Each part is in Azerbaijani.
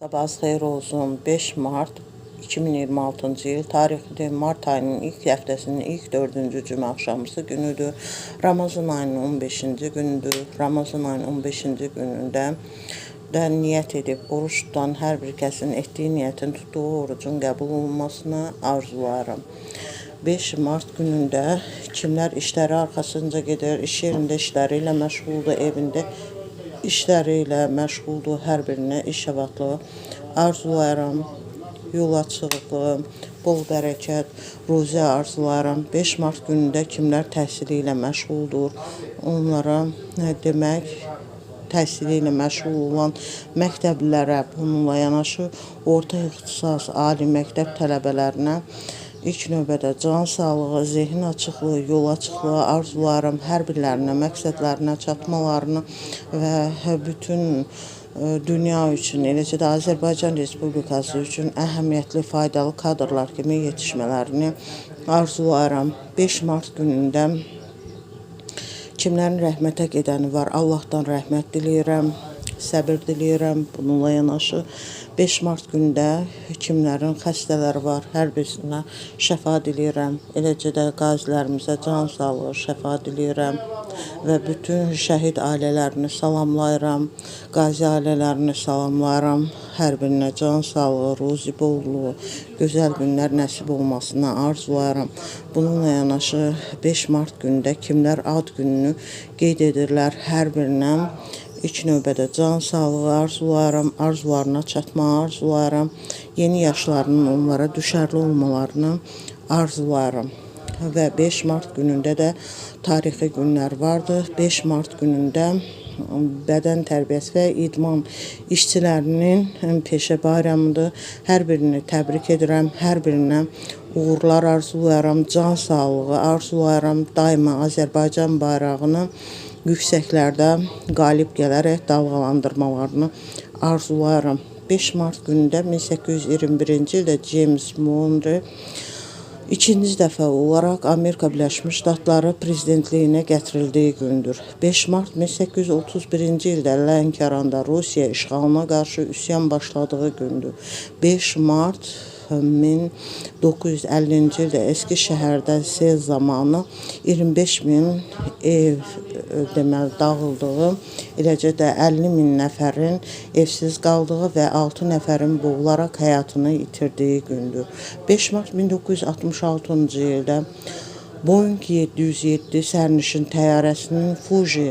Sabahınız xeyir olsun. 5 Mart 2026-cı il tarixdir. Mart ayının ilk həftəsinin ilk 4-cü cümə axşamısı günüdür. Ramazan ayının 15-ci günüdür. Ramazan ayının 15-ci günündə də niyyət edib oruç tutan hər bir kəsin etdiyi niyyətin tutduğu orucun qəbul olunmasını arzularım. 5 Mart günündə kimlər işləri arxasınca gedir, iş yerində işləri ilə məşğuldur, evində işləri ilə məşğuldur, hər birinə iş avadlığı arzulayıram, yol açıqlığı, bol bərəkət, ruzi arzulayıram. 5 Mart günündə kimlər təhsili ilə məşğuldur, onlara demək, təhsili ilə məşğul olan məktəblilərə, bununla yanaşı orta ixtisas, ali məktəb tələbələrinə İlk növbədə can sağlığı, zehin açıqlığı, yol açıqlığı arzularım, hər birlərinə məqsədlərinə çatmalarını və bütün dünya üçün, eləcə də Azərbaycan Respublikası üçün əhəmiyyətli, faydalı kadrlar kimi yetişmələrini arzularım. 5 Mart günündə kimlərin rəhmətə gedəni var, Allahdan rəhmət diləyirəm, səbir diləyirəm. Bununla yanaşı 5 Mart gündə kimlərin xəstələri var, hər birisinə şəfa diləyirəm. Eləcə də qazilərimizə can sağlığı, şəfa diləyirəm və bütün şəhid ailələrini salamlayıram, qazi ailələrini salamlayıram. Hər birinə can sağlığı, ruzi bolluğu, gözəl günlər nəsib olmasını arzulayıram. Bununla yanaşı 5 Mart gündə kimlər ad gününü qeyd edirlər, hər birinə İlk növbədə can sağlığı arzularım, arzularına çatmağı arzularım, yeni yaşlarının onlara düşərli olmalarını arzularım. Və 5 Mart günündə də tarixi günlər vardır. 5 Mart günündə bədən tərbiyəsi və idman işçilərinin peşə bayramıdır. Hər birini təbrik edirəm, hər birinə uğurlar arzulayıram, can sağlığı arzulayıram, daima Azərbaycan bayrağını yüksəklərdə qalib gələrək dalğalandırmalarını arzulayıram. 5 Mart günündə 1821-ci ildə James Monroe ikinci dəfə olaraq Amerika Birləşmiş Ştatları prezidentliyinə gətirildiyi gündür. 5 Mart 1831-ci ildə Lənkəranda Rusiya işğalına qarşı üsyan başladığı gündür. 5 Mart 1950-ci ildə Eskişəhərdə sel zamanı 25.000 ev dağıldığı, eləcə də 50.000 nəfərin evsiz qaldığı və 6 nəfərin boğularaq həyatını itirdiyi gündür. 5 Mart 1966-cı ildə Boeing 707 sərnişin təyyarəsinin Fuji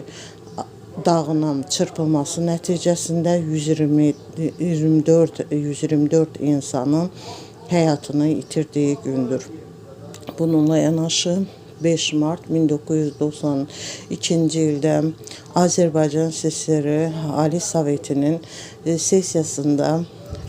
dağına çırpılması nəticəsində 124 insanın həyatını itirdiyi gündür. Bununla yanaşı 5 Mart 1992-ci ildə Azərbaycan SSR Ali Sovetinin sessiyasında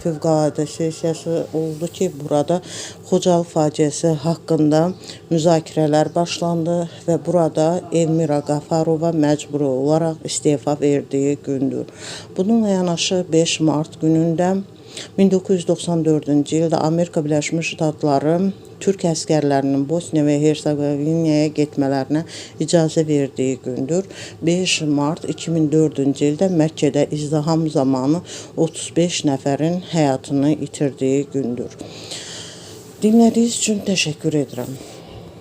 fövqəladə sessiyası oldu ki, burada Xocalı faciəsi haqqında müzakirələr başlandı və burada Elmira Qafarova məcburi olaraq istefa verdiyi gündür. Bununla yanaşı 5 Mart günündə 1994-cü ildə Amerika Birləşmiş Ştatları Türk əskərlərinin Bosniya və Hersegovinaya getmələrinə icazə verdiyi gündür. 5 Mart 2004-cü ildə Məkkədə izdiham zamanı 35 nəfərin həyatını itirdiyi gündür. Dinlədiyiniz üçün təşəkkür edirəm.